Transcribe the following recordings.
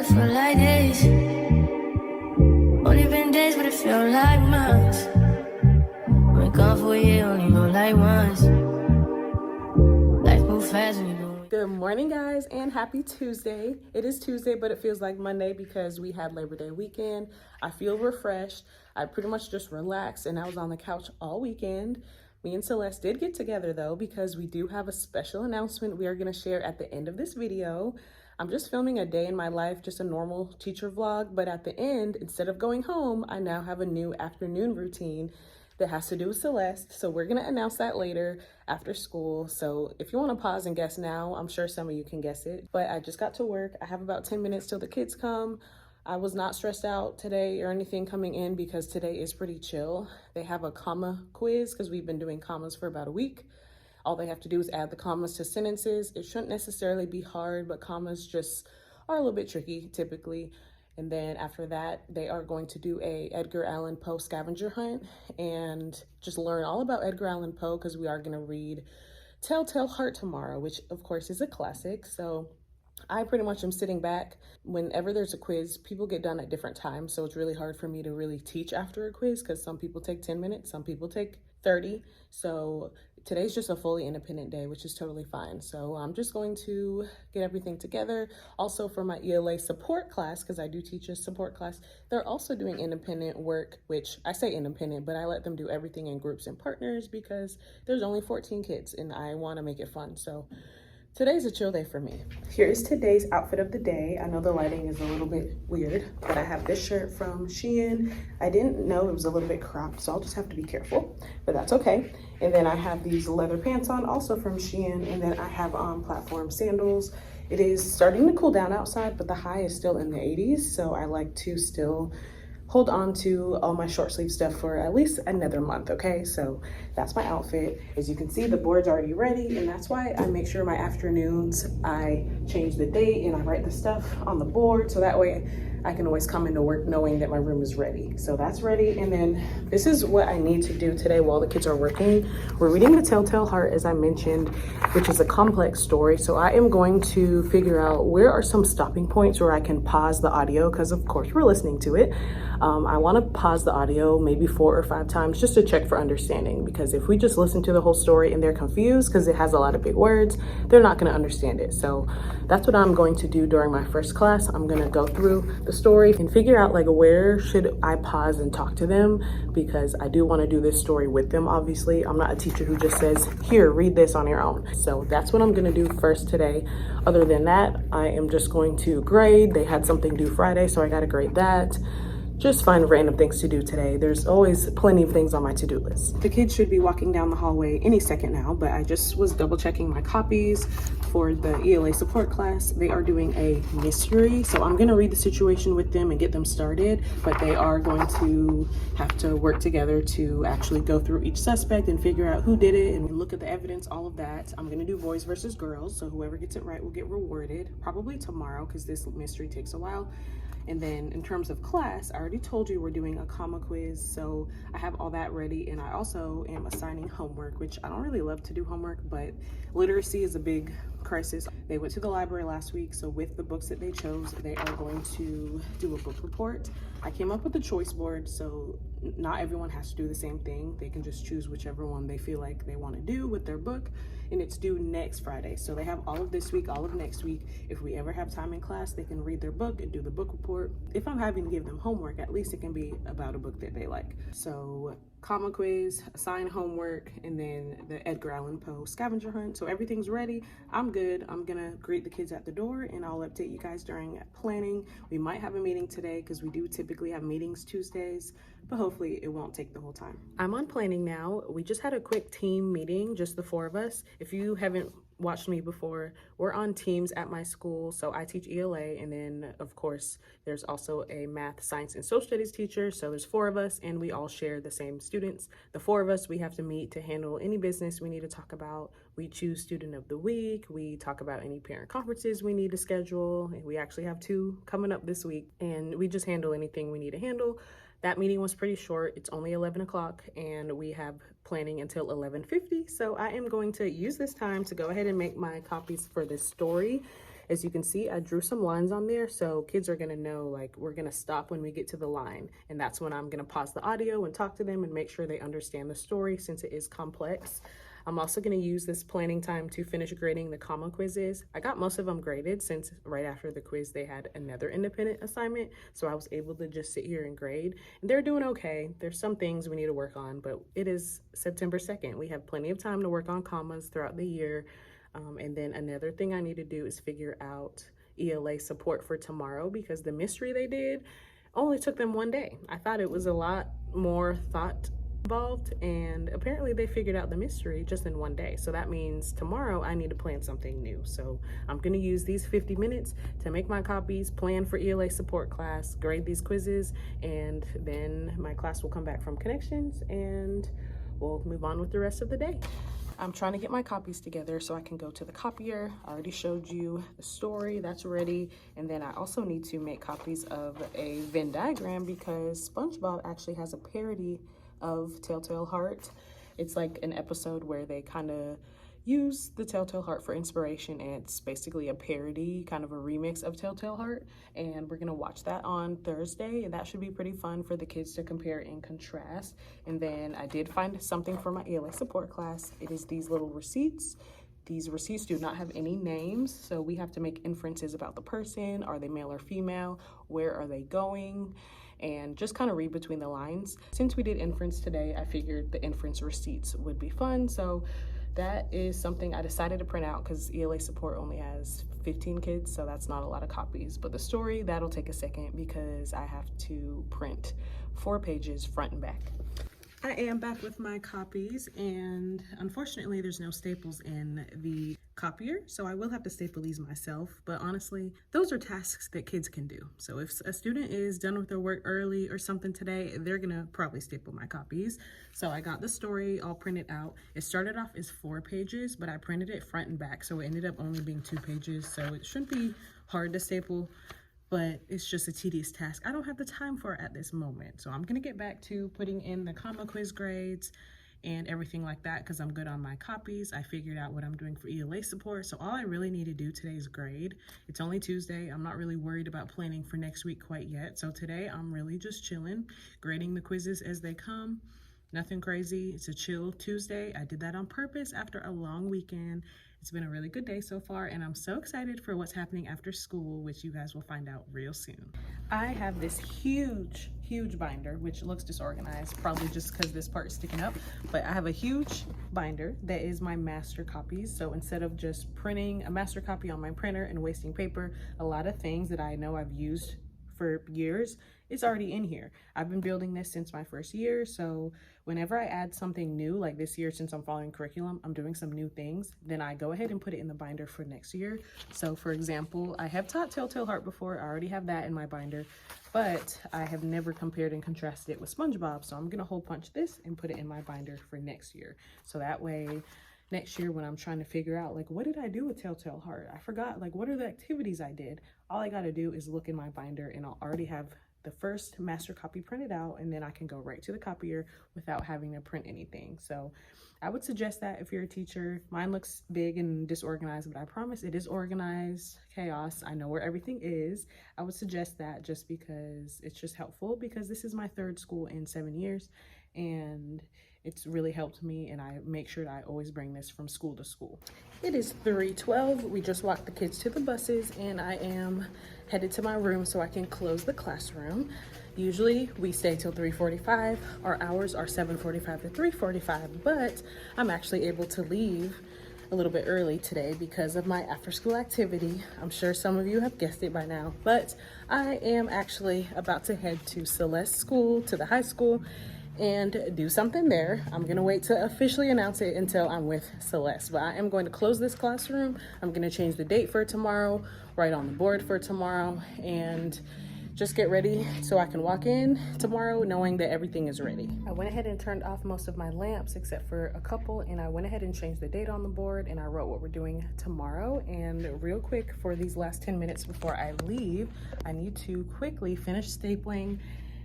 it feel like days. Only been days, but it feel like months. Been gone for a year, only know like once. Life move fast when you do. Good morning, guys, and happy Tuesday. It is Tuesday, but it feels like Monday because we had Labor Day weekend. I feel refreshed. I pretty much just relaxed, and I was on the couch all weekend. Me and Celeste did get together, though, because we do have a special announcement we are going to share at the end of this video. I'm just filming a day in my life, just a normal teacher vlog, but at the end, instead of going home, I now have a new afternoon routine that has to do with Celeste. So we're gonna announce that later after school. So if you wanna pause and guess now, I'm sure some of you can guess it. But I just got to work. I have about 10 minutes till the kids come. I was not stressed out today or anything coming in because today is pretty chill. They have a comma quiz because we've been doing commas for about a week. All they have to do is add the commas to sentences. It shouldn't necessarily be hard, but commas just are a little bit tricky typically. And then after that, they are going to do a Edgar Allan Poe scavenger hunt and just learn all about Edgar Allan Poe because we are going to read Telltale Heart tomorrow, which of course is a classic. So I pretty much am sitting back. Whenever there's a quiz, people get done at different times. So it's really hard for me to really teach after a quiz because some people take 10 minutes, some people take 30. So today's just a fully independent day, which is totally fine. So I'm just going to get everything together. Also for my ELA support class, because I do teach a support class, they're also doing independent work, which I say independent, but I let them do everything in groups and partners because there's only 14 kids and I want to make it fun. So today's a chill day for me. Here's today's outfit of the day. I know the lighting is a little bit weird, but I have this shirt from Shein. I didn't know it was a little bit cropped, so I'll just have to be careful, but that's okay. And then I have these leather pants on, also from Shein, and then I have on platform sandals. It is starting to cool down outside, but the high is still in the 80s, so I like to still hold on to all my short sleeve stuff for at least another month, okay? So that's my outfit. As you can see, the board's already ready, and that's why I make sure my afternoons, I change the date and I write the stuff on the board, so that way I can always come into work knowing that my room is ready. So that's ready, and then this is what I need to do today while the kids are working. We're reading The Telltale Heart, as I mentioned, which is a complex story. So I am going to figure out where are some stopping points where I can pause the audio, because of course we're listening to it. I want to pause the audio maybe 4 or 5 times just to check for understanding, because if we just listen to the whole story and they're confused because it has a lot of big words, they're not going to understand it. So that's what I'm going to do during my first class. I'm going to go through the story and figure out like where should I pause and talk to them, because I do want to do this story with them. Obviously, I'm not a teacher who just says, here, read this on your own. So that's what I'm going to do first today. Other than that, I am just going to grade. They had something due Friday, so I got to grade that. Just find random things to do today. There's always plenty of things on my to-do list. The kids should be walking down the hallway any second now, but I just was double checking my copies for the ELA support class. They are doing a mystery, so I'm gonna read the situation with them and get them started, but they are going to have to work together to actually go through each suspect and figure out who did it and look at the evidence, all of that. I'm gonna do boys versus girls, so whoever gets it right will get rewarded, probably tomorrow because this mystery takes a while. And then in terms of class, I already told you we're doing a comma quiz, so I have all that ready, and I also am assigning homework, which I don't really love to do homework, but literacy is a big crisis. They went to the library last week, so with the books that they chose, they are going to do a book report. I came up with a choice board, so not everyone has to do the same thing. They can just choose whichever one they feel like they want to do with their book, and it's due next Friday. So they have all of this week, all of next week. If we ever have time in class, they can read their book and do the book report. If I'm having to give them homework, at least it can be about a book that they like. So comma quiz, assign homework, and then the Edgar Allan Poe scavenger hunt. So everything's ready. I'm good. I'm gonna greet the kids at the door and I'll update you guys during planning. We might have a meeting today because we do typically have meetings Tuesdays, but hopefully it won't take the whole time. I'm on planning now. We just had a quick team meeting, just the 4 of us. If you haven't watched me before, we're on teams at my school. So I teach ELA, and then of course there's also a math, science, and social studies teacher. So there's 4 of us and we all share the same students. The 4 of us, we have to meet to handle any business we need to talk about. We choose student of the week. We talk about any parent conferences we need to schedule. And we actually have 2 coming up this week, and we just handle anything we need to handle. That meeting was pretty short. It's only 11 o'clock and we have planning until 11:50. So I am going to use this time to go ahead and make my copies for this story. As you can see, I drew some lines on there, so kids are gonna know, like, we're gonna stop when we get to the line, and that's when I'm gonna pause the audio and talk to them and make sure they understand the story since it is complex. I'm also going to use this planning time to finish grading the comma quizzes. I got most of them graded since right after the quiz they had another independent assignment, so I was able to just sit here and grade. And they're doing okay. There's some things we need to work on, but it is September 2nd. We have plenty of time to work on commas throughout the year. And then another thing I need to do is figure out ELA support for tomorrow, because the mystery they did only took them 1 day. I thought it was a lot more thought involved, and apparently they figured out the mystery just in 1 day. So that means tomorrow I need to plan something new. So I'm going to use these 50 minutes to make my copies, plan for ELA support class, grade these quizzes, and then my class will come back from connections and we'll move on with the rest of the day. I'm trying to get my copies together so I can go to the copier. I already showed you the story, that's ready. And then I also need to make copies of a Venn diagram because SpongeBob actually has a parody of Telltale Heart. It's like an episode where they kind of use the Telltale Heart for inspiration, and it's basically a parody, kind of a remix of Telltale Heart, and we're gonna watch that on Thursday, and that should be pretty fun for the kids to compare and contrast. And then I did find something for my ELA support class. It is these little receipts. These receipts do not have any names, so we have to make inferences about the person. Are they male or female? Where are they going? And just kind of read between the lines. Since we did inference today, I figured the inference receipts would be fun. So that is something I decided to print out because ELA support only has 15 kids, so that's not a lot of copies. But the story, that'll take a second because I have to print 4 pages front and back. I am back with my copies, and unfortunately there's no staples in the copier, so I will have to staple these myself. But honestly, those are tasks that kids can do. So if a student is done with their work early or something today, they're gonna probably staple my copies. So I got the story all printed out. It started off as 4 pages, but I printed it front and back, so it ended up only being 2 pages. So it shouldn't be hard to staple, but it's just a tedious task I don't have the time for at this moment. So I'm gonna get back to putting in the comma quiz grades and everything like that because I'm good on my copies. I figured out what I'm doing for ELA support, so all I really need to do today is grade. It's only Tuesday. I'm not really worried about planning for next week quite yet. So today I'm really just chilling, grading the quizzes as they come. Nothing crazy. It's a chill Tuesday. I did that on purpose after a long weekend. It's been a really good day so far, and I'm so excited for what's happening after school, which you guys will find out real soon. I have this huge binder, which looks disorganized, probably just because this part is sticking up, but I have a huge binder that is my master copies. So instead of just printing a master copy on my printer and wasting paper, a lot of things that I know I've used for years, it's already in here. I've been building this since my first year, so whenever I add something new, like this year since I'm following curriculum, I'm doing some new things, then I go ahead and put it in the binder for next year. So for example, I have taught Telltale Heart before, I already have that in my binder, but I have never compared and contrasted it with SpongeBob, so I'm gonna hole punch this and put it in my binder for next year. So that way, next year when I'm trying to figure out, like, what did I do with Telltale Heart? I forgot, like, what are the activities I did? All I gotta do is look in my binder and I'll already have the first master copy printed out, and then I can go right to the copier without having to print anything. So I would suggest that if you're a teacher. Mine looks big and disorganized, but I promise it is organized chaos. I know where everything is. I would suggest that just because it's just helpful, because this is my 3rd school in 7 years, and it's really helped me, and I make sure that I always bring this from school to school. It is 3:12. We just walked the kids to the buses, and I am headed to my room so I can close the classroom. Usually we stay till 3:45. Our hours are 7:45 to 3:45, but I'm actually able to leave a little bit early today because of my after-school activity. I'm sure some of you have guessed it by now, but I am actually about to head to Celeste school, to the high school, and do something there. I'm gonna wait to officially announce it until I'm with Celeste, but I am going to close this classroom. I'm gonna change the date for tomorrow, write on the board for tomorrow, and just get ready so I can walk in tomorrow knowing that everything is ready. I went ahead and turned off most of my lamps except for a couple, and I went ahead and changed the date on the board, and I wrote what we're doing tomorrow. And real quick, for these last 10 minutes before I leave, I need to quickly finish stapling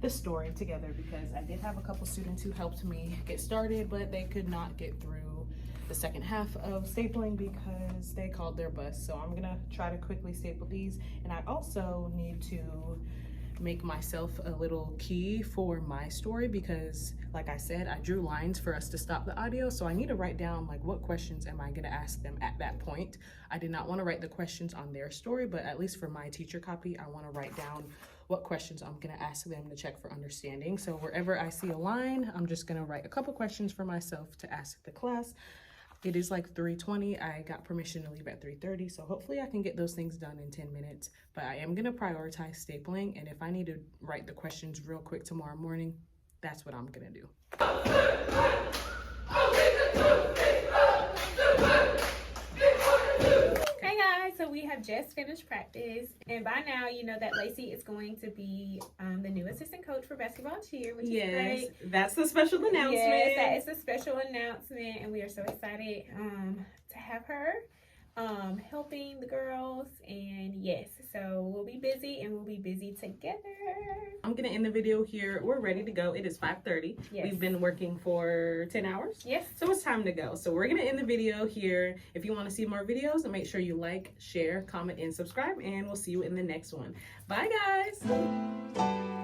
the story together because I did have a couple students who helped me get started, but they could not get through the second half of stapling because they called their bus. So I'm gonna try to quickly staple these. And I also need to make myself a little key for my story because, like I said, I drew lines for us to stop the audio. So I need to write down like what questions am I gonna ask them at that point. I did not want to write the questions on their story, but at least for my teacher copy, I want to write down what questions I'm gonna ask them to check for understanding. So wherever I see a line, I'm just gonna write a couple questions for myself to ask the class. It is like 3:20. I got permission to leave at 3:30, so hopefully I can get those things done in 10 minutes. But I am gonna prioritize stapling, and if I need to write the questions real quick tomorrow morning, that's what I'm gonna do. Hey guys, so we have just finished practice, and by now you know that Lacey is going to be the new assistant coach for basketball cheer, which is great. That's the special announcement. Yes, that is a special announcement, and we are so excited to have her helping the girls. And yes, so we'll be busy, and we'll be busy together. I'm gonna end the video here. We're ready to go. It is 5:30. Yes. We've been working for 10 hours. Yes. So it's time to go. So we're gonna end the video here. If you want to see more videos, make sure you like, share, comment, and subscribe, and we'll see you in the next one. Bye guys.